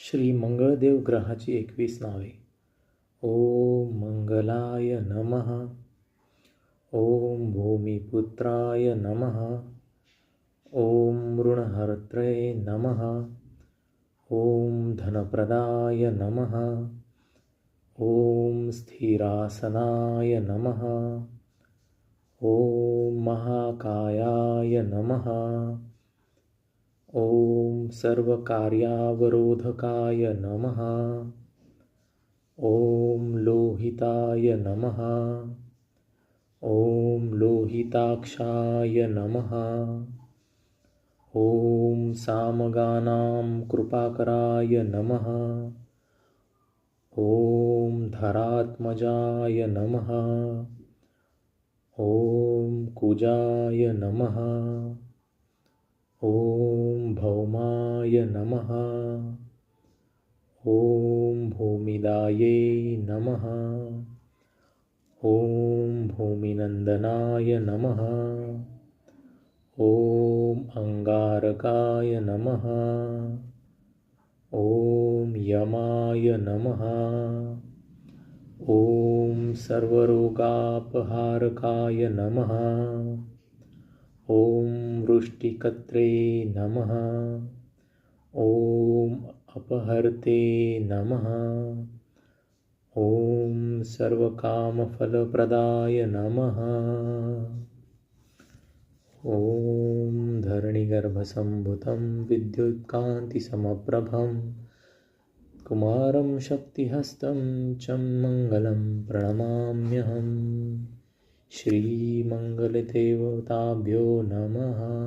श्री मंगळदेव ग्रहाची 21 नावे. ओम मंगलाय नमः. ओम भूमिपुत्राय नमः. ओम ऋणहर्त्रे नमः. ओम धनप्रदाय नमः. ओम स्थिरासनाय नमः. ओम महाकायाय नमः. ओम सर्वकार्यावरोधकाय नमः. ओम लोहिताय नमः. ओम लोहिताक्षाय नमः. ओम सामगानां कृपाकराय नमः. ओम धरात्मजाय नमः. ओम कुजाय नमः. ओम भौमाय नमः. ओम भूमिदाये नमः. ओम भूमिनंदनाय नमः. ओम अंगारकाय नमः. ओम यमाय नमः. ओम सर्वरोगापहारकाय नमः. ओम वृष्टिकर्त्रे नमः. ओम अपहर्ते नमः. ओम सर्वकामफलप्रदाय नमः. ओम धरणिगर्भसम्भूतं विद्युत्कान्तिसमप्रभं कुमारं शक्तिहस्तं चं मङ्गलं प्रणमाम्यहम्. श्रीमङ्गलदेवताभ्यो नमः.